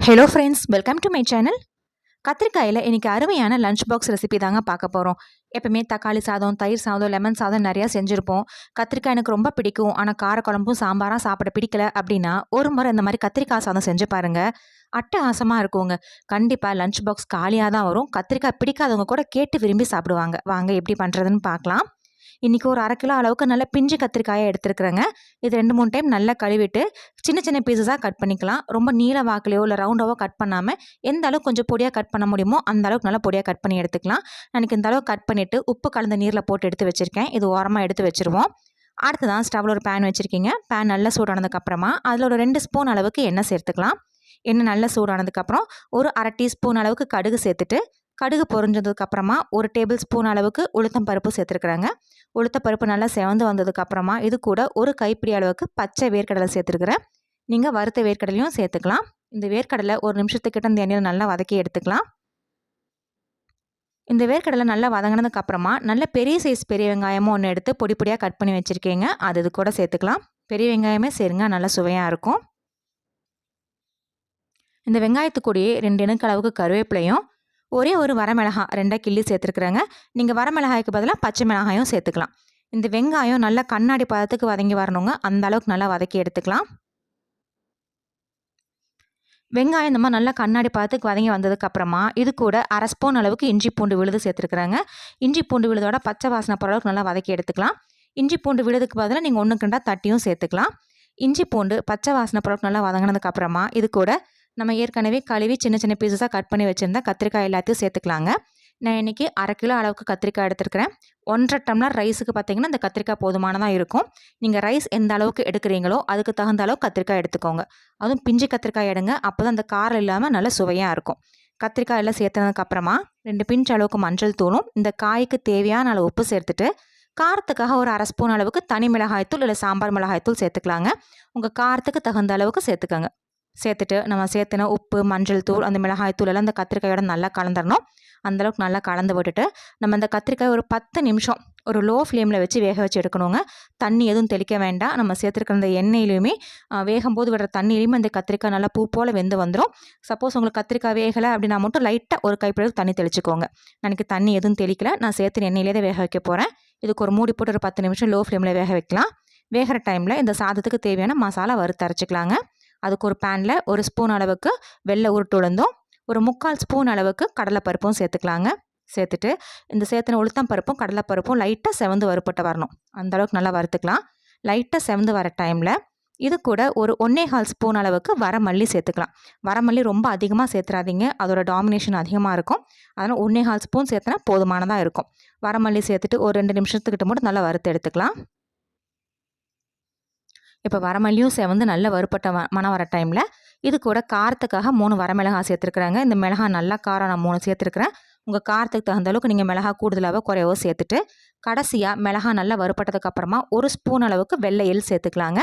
Hello friends, welcome to my channel. கத்திரிக்காயில் இன்றைக்கி அருமையான லஞ்ச் பாக்ஸ் ரெசிபி தாங்க பார்க்க போகிறோம். எப்பவுமே தக்காளி சாதம், தயிர் சாதம், லெமன் சாதம் நிறையா செஞ்சுருப்போம். கத்திரிக்காய் எனக்கு ரொம்ப பிடிக்கும். ஆனால் காரக்குழம்பும் சாம்பாராக சாப்பிட பிடிக்கல அப்படின்னா ஒரு முறை இந்த மாதிரி கத்திரிக்காய் சாதம் செஞ்சு பாருங்கள். அட்டகாசமாக இருக்குங்க. கண்டிப்பாக லஞ்ச் பாக்ஸ் காலியாக தான் வரும். கத்திரிக்காய் பிடிக்காதவங்க கூட கேட்டு விரும்பி சாப்பிடுவாங்க. வாங்க எப்படி பண்ணுறதுன்னு பார்க்கலாம். இன்றைக்கி ஒரு 1/2 கிலோ அளவுக்கு நல்ல பிஞ்சு கத்திரிக்காயை எடுத்துருக்குறேங்க. இது 2-3 டைம் நல்லா கழுவிட்டு சின்ன சின்ன பீசஸாக கட் பண்ணிக்கலாம். ரொம்ப நீள வாக்குலையோ இல்லை ரவுண்டாவோ கட் பண்ணாமல் எந்த அளவுக்கு கொஞ்சம் பொடியாக கட் பண்ண முடியுமோ அந்த அளவுக்கு நல்லா பொடியாக கட் பண்ணி எடுத்துக்கலாம். எனக்கு இந்த அளவுக்கு கட் பண்ணிவிட்டு உப்பு கலந்த நீரில் போட்டு எடுத்து வச்சுருக்கேன். இது ஓரமாக எடுத்து வச்சுருவோம். அடுத்ததான் ஸ்டவ்வில் ஒரு பேன் வச்சுருக்கீங்க. பேன் நல்லா சூடானதுக்கப்புறமா அதில் ஒரு 2 ஸ்பூன் அளவுக்கு எண்ணெய் சேர்த்துக்கலாம். எண்ணெய் நல்லா சூடானதுக்கப்புறம் ஒரு 1/2 டீஸ்பூன் அளவுக்கு கடுகு சேர்த்துட்டு, கடுகு பொரிஞ்சதுக்கப்புறமா ஒரு டேபிள் ஸ்பூன் அளவுக்கு உளுத்தம் பருப்பு சேர்த்துருக்குறாங்க. உளுத்தப்பருப்பு நல்லா செவந்து வந்ததுக்கப்புறமா இது கூட ஒரு கைப்பிடி அளவுக்கு பச்சை வேர்க்கடலை சேர்த்துருக்குறேன். நீங்கள் வறுத்த வேர்க்கடலையும் சேர்த்துக்கலாம். இந்த வேர்க்கடலை ஒரு நிமிஷத்துக்கிட்ட இந்த எண்ணெயில் நல்லா வதக்கி எடுத்துக்கலாம். இந்த வேர்க்கடலை நல்லா வதங்கினதுக்கப்புறமா நல்ல பெரிய சைஸ் பெரிய வெங்காயமும் ஒன்று எடுத்து பொடி பொடியாக கட் பண்ணி வச்சுருக்கீங்க. அது கூட சேர்த்துக்கலாம். பெரிய வெங்காயமே சேருங்க, நல்லா சுவையாக இருக்கும். இந்த வெங்காயத்துக்கூடயே 2 இனுக்கு அளவுக்கு கருவேப்பிலையும் ஒரே ஒரு வரமிளகாய் 2 கிள்ளி சேர்த்துருக்குறேங்க. நீங்கள் வரமிளகாய்க்கு பதிலாக பச்சை மிளகாயும் சேர்த்துக்கலாம். இந்த வெங்காயம் நல்லா கண்ணாடி பதத்துக்கு வதங்கி வரணுங்க. அந்த அளவுக்கு நல்லா வதக்கி எடுத்துக்கலாம். வெங்காயம் இந்த மாதிரி நல்லா கண்ணாடி பதத்துக்கு வதங்கி வந்ததுக்கப்புறமா இது கூட 1/2 ஸ்பூன் அளவுக்கு இஞ்சி பூண்டு விழுது சேர்த்துருக்குறாங்க. இஞ்சி பூண்டு விழுதோட பச்சை வாசனை போகிற அளவுக்கு நல்லா வதக்கி எடுத்துக்கலாம். இஞ்சி பூண்டு விழுதுக்கு பதிலாக நீங்கள் 1 2 தட்டியும் சேர்த்துக்கலாம். இஞ்சி பூண்டு பச்சை வாசனை போகிற அளவுக்கு நல்லா வதங்கினதுக்கப்புறமா இது கூட நம்ம ஏற்கனவே கழுவி சின்ன சின்ன பீசஸாக கட் பண்ணி வச்சுருந்தா கத்திரிக்காய் எல்லாத்தையும் சேர்த்துக்கலாங்க. நான் இன்றைக்கி 1/2 கிலோ அளவுக்கு கத்திரிக்காய் எடுத்துருக்கிறேன். 1.5 டம்ளர் ரைஸுக்கு பார்த்தீங்கன்னா இந்த கத்திரிக்காய் போதுமானதாக இருக்கும். நீங்கள் ரைஸ் எந்த அளவுக்கு எடுக்கிறீங்களோ அதுக்கு தகுந்த அளவுக்கு கத்திரிக்காய் எடுத்துக்கோங்க. அதுவும் பிஞ்சு கத்திரிக்காய் எடுங்க. அப்போ தான் அந்த காரம் இல்லாமல் நல்லா சுவையாக இருக்கும். கத்திரிக்காய் எல்லாம் சேர்த்ததுக்கப்புறமா 2 பிஞ்ச் அளவுக்கு மஞ்சள் தூளும் இந்த காய்க்கு தேவையான அளவு உப்பு சேர்த்துட்டு, காரத்துக்காக ஒரு 1/2 ஸ்பூன் அளவுக்கு தனி மிளகாய்த்தூள் இல்லை சாம்பார் மிளகாய்த்தூள் சேர்த்துக்கலாங்க. உங்கள் காரத்துக்கு தகுந்த அளவுக்கு சேர்த்துக்கோங்க. சேர்த்துட்டு நம்ம சேர்த்துன உப்பு, மஞ்சள் தூள், அந்த மிளகாய் தூள் எல்லாம் இந்த கத்திரிக்காயோட நல்லா கலந்துடணும். அந்தளவுக்கு நல்லா கலந்து விட்டுட்டு நம்ம இந்த கத்திரிக்காய் ஒரு 10 நிமிஷம் ஒரு லோ ஃப்ளேமில் வச்சு வேக வச்சு எடுக்கணுங்க. தண்ணி எதுவும் தெளிக்க வேண்டாம். நம்ம சேர்த்துருக்கிற அந்த எண்ணெயிலையுமே வேகும்போது விடுற தண்ணியிலையுமே அந்த கத்திரிக்காய் நல்லா பூ போல் வெந்து வந்துடும். சப்போஸ் உங்களுக்கு கத்திரிக்காய் வேகலை அப்படின்னா மட்டும் லைட்டாக ஒரு கைப்பிடி தண்ணி தெளிச்சுக்கோங்க. எனக்கு தண்ணி எதுவும் தெளிக்கல. நான் சேர்த்து எண்ணெயிலே தான் வேக வைக்க போகிறேன். இதுக்கு ஒரு மூடி போட்டு ஒரு 10 நிமிஷம் லோ ஃப்ளேமில் வேக வைக்கலாம். வேகிற டைமில் இந்த சாதத்துக்கு தேவையான மசாலா வறுத்து அரைச்சிக்கலாங்க. அதுக்கு ஒரு பேனில் 1 ஸ்பூன் அளவுக்கு வெள்ளை உருட்டு உளுந்தும் ஒரு 3/4 ஸ்பூன் அளவுக்கு கடலைப்பருப்பும் சேர்த்துக்கலாங்க. சேர்த்துட்டு இந்த சேர்த்துன உளுத்தம் பருப்பும் கடலைப்பருப்பும் லைட்டாக செவந்து வறுப்பட்டு வரணும். அந்தளவுக்கு நல்லா வறுத்துக்கலாம். லைட்டாக செவந்து வர டைமில் இது கூட ஒரு 1/4 ஸ்பூன் அளவுக்கு வரமல்லி சேர்த்துக்கலாம். வரமல்லி ரொம்ப அதிகமாக சேர்த்துறாதீங்க, அதோட டாமினேஷன் அதிகமாக இருக்கும். அதனால் 1/4 ஸ்பூன் சேர்த்துனா போதுமானதாக இருக்கும். வரமல்லி சேர்த்துட்டு ஒரு 2 நிமிஷத்துக்கிட்ட மட்டும் நல்லா வறுத்து எடுத்துக்கலாம். இப்போ வரமல்லியும் சேர்ந்து நல்ல வறுப்பட்ட மணம் வர டைமில் இது கூட காரத்துக்காக 3 வரமிளகாய் சேர்த்துருக்குறாங்க. இந்த மிளகாய் நல்லா காரம் நான் 3 சேர்த்துருக்குறேன். உங்கள் காரத்துக்கு தகுந்த அளவுக்கு நீங்கள் மிளகாய் கூடுதலாகவோ குறையவோ சேர்த்துட்டு கடைசியாக மிளகாய் நல்லா வறுப்பட்டதுக்கப்புறமா 1 ஸ்பூன் அளவுக்கு வெள்ளை எள் சேர்த்துக்கலாங்க.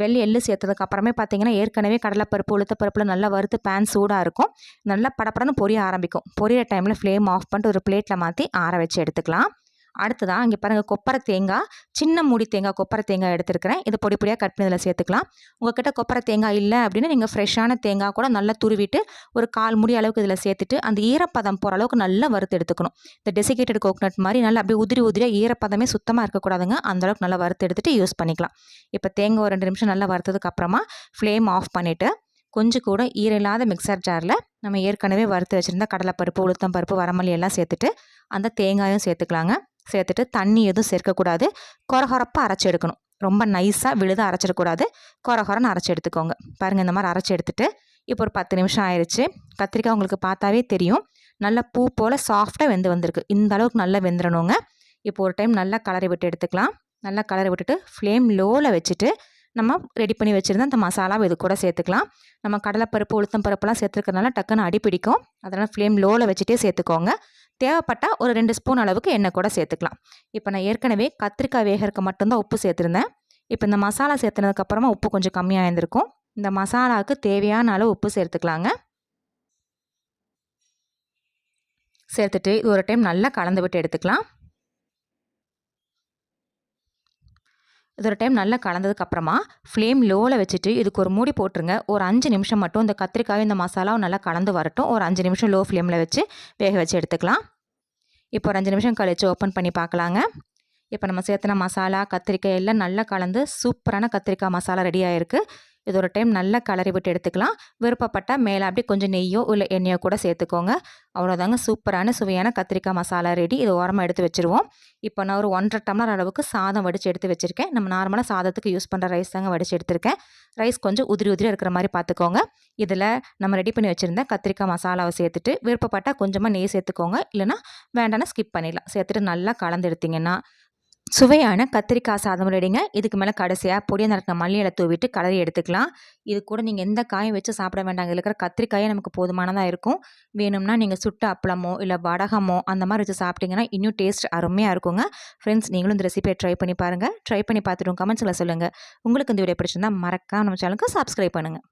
வெள்ளை எள் சேர்த்ததுக்கப்புறமே பார்த்தீங்கன்னா ஏற்கனவே கடலைப்பருப்பு உளுத்தப்பருப்பில் நல்லா வறுத்து பேன் சூடாக இருக்கும். நல்லா படப்படன்னு பொரிய ஆரம்பிக்கும். பொரியிற டைமில் ஃப்ளேம் ஆஃப் பண்ணிட்டு ஒரு பிளேட்டில் மாற்றி ஆற வச்சு எடுத்துக்கலாம். அடுத்ததான் இங்கே பாருங்கள், கொப்பரை தேங்காய், சின்ன மூடி தேங்காய் கொப்பரை தேங்காய் எடுத்துருக்கிறேன். இது பொடி பொடியாக கட் பண்ணி இதில் சேர்த்துக்கலாம். உங்கள்கிட்ட கொப்பரை தேங்காய் இல்லை அப்படின்னா நீங்கள் ஃப்ரெஷ்ஷான தேங்காய் கூட நல்லா துருவிட்டு ஒரு 1/4 மூடி அளவுக்கு இதில் சேர்த்துட்டு அந்த ஈரப்பதம் போகிற அளவுக்கு நல்லா வறுத்து எடுத்துக்கணும். இந்த டெசிகேட்டட் கோகனட் மாதிரி நல்லா அப்படியே உதிரியாக ஈரப்பதமே சுத்தமாக இருக்கக்கூடாதுங்க. அந்தளவுக்கு நல்லா வறுத்து எடுத்துகிட்டு யூஸ் பண்ணிக்கலாம். இப்போ தேங்காய் ஒரு 2 நிமிஷம் நல்லா வறுத்ததுக்கு அப்புறமா ஃப்ளேம் ஆஃப் பண்ணிவிட்டு கொஞ்சம் கூட ஈரமில்லாத மிக்சர் ஜாரில் நம்ம ஏற்கனவே வறுத்து வச்சுருந்த கடலைப்பருப்பு, உளுத்தம் பருப்பு, வரமல்லி எல்லாம் சேர்த்துட்டு அந்த தேங்காயும் சேர்த்துக்கலாங்க. சேர்த்துட்டு தண்ணி எதுவும் சேர்க்கக்கூடாது. கொரகொரப்பாக அரைச்சி எடுக்கணும். ரொம்ப நைஸாக விழுத அரைச்சிடக்கூடாது. கொரகொரன்னு அரைச்சி எடுத்துக்கோங்க. பாருங்கள், இந்த மாதிரி அரைச்சி எடுத்துகிட்டு இப்போ ஒரு 10 நிமிஷம் ஆயிடுச்சு. கத்திரிக்காய் உங்களுக்கு பார்த்தாவே தெரியும் நல்லா பூ போல் சாஃப்டாக வெந்து வந்திருக்கு. இந்த அளவுக்கு நல்லா வெந்துடணுங்க. இப்போ ஒரு டைம் நல்லா கலரி விட்டு எடுத்துக்கலாம். நல்லா கலரி விட்டுட்டு ஃப்ளேம் லோவில் வச்சுட்டு நம்ம ரெடி பண்ணி வச்சுருந்த அந்த மசாலாவை இது கூட சேர்த்துக்கலாம். நம்ம கடலைப்பருப்பு, உளுத்தம் பருப்புலாம் சேர்த்துருக்கறனால டக்குன்னு அடி பிடிக்கும். அதனால் ஃப்ளேம் லோவில் வச்சுட்டே சேர்த்துக்கோங்க. தேவைப்பட்டால் ஒரு 2 ஸ்பூன் அளவுக்கு எண்ணெய் கூட சேர்த்துக்கலாம். இப்போ நான் ஏற்கனவே கத்திரிக்காய் வேகறதுக்கு மட்டும்தான் உப்பு சேர்த்துருந்தேன். இப்போ இந்த மசாலா சேர்த்துனதுக்கப்புறமா உப்பு கொஞ்சம் கம்மியாக இருந்திருக்கும். இந்த மசாலாவுக்கு தேவையான அளவு உப்பு சேர்த்துக்கலாங்க. சேர்த்துட்டு இது ஒரு டைம் நல்லா கலந்து விட்டு எடுத்துக்கலாம். இது ஒரு டைம் நல்லா கலந்ததுக்கப்புறமா ஃப்ளேம் லோவில் வச்சுட்டு இதுக்கு ஒரு மூடி போட்டுருங்க. ஒரு 5 நிமிஷம் மட்டும் இந்த கத்திரிக்காயும் இந்த மசாலாவும் நல்லா கலந்து வரட்டும். ஒரு 5 நிமிஷம் லோ ஃப்ளேமில் வச்சு வேக வச்சு எடுத்துக்கலாம். இப்போ ஒரு 5 நிமிஷம் கழிச்சு ஓப்பன் பண்ணி பார்க்கலாங்க. இப்போ நம்ம சேர்த்துன மசாலா கத்திரிக்காய் எல்லாம் நல்லா கலந்து சூப்பரான கத்திரிக்காய் மசாலா ரெடி ஆகிருக்கு. இது ஒரு டைம் நல்லா கலரி விட்டு எடுத்துக்கலாம். விருப்பப்பட்டால் மேலே அப்படியே கொஞ்சம் நெய்யோ இல்லை எண்ணெயோ கூட சேர்த்துக்கோங்க. அவ்வளோதாங்க, சூப்பரான சுவையான கத்திரிக்காய் மசாலா ரெடி. இது ஓரமாக எடுத்து வச்சுருவோம். இப்போ நான் ஒரு 1.5 டம்ளர் அளவுக்கு சாதம் வடித்து எடுத்து வச்சுருக்கேன். நம்ம நார்மலாக சாதத்துக்கு யூஸ் பண்ணுற ரைஸ் தாங்க வடித்து எடுத்திருக்கேன். ரைஸ் கொஞ்சம் உதிரி உதிரி இருக்கிற மாதிரி பார்த்துக்கோங்க. இதில் நம்ம ரெடி பண்ணி வச்சுருந்த கத்திரிக்காய் மசாலாவை சேர்த்துட்டு விருப்பப்பட்டால் கொஞ்சமாக நெய் சேர்த்துக்கோங்க. இல்லைனா வேண்டாம்னா ஸ்கிப் பண்ணிடலாம். சேர்த்துட்டு நல்லா கலந்து எடுத்திங்கன்னா சுவையான கத்திரிக்காய் சாதம் ரெடிங்க. இதுக்கு மேலே கடைசியாக பொடியாக நறுக்கின மல்லி இலை தூவிட்டு கலரி எடுத்துக்கலாம். இது கூட நீங்கள் எந்த காயும் வச்சு சாப்பிட வேண்டாங்க. இதில் இருக்கிற கத்திரிக்காயே நமக்கு போதுமானதாக இருக்கும். வேணும்னா நீங்கள் சுட்ட அப்பளமோ இல்லை வடகமோ அந்த மாதிரி வச்சு சாப்பிட்டிங்கன்னா இன்னும் டேஸ்ட் அருமையாக இருக்குங்க. ஃப்ரெண்ட்ஸ், நீங்களும் இந்த ரெசிபியை ட்ரை பண்ணி பாருங்கள். ட்ரை பண்ணி பார்த்துட்டு கமெண்ட்ஸில் சொல்லுங்கள். உங்களுக்கு இந்த வீடியோ பிடிச்சிருந்தா மறக்காம நம்ம சேனலுக்கு சப்ஸ்கிரைப் பண்ணுங்கள்.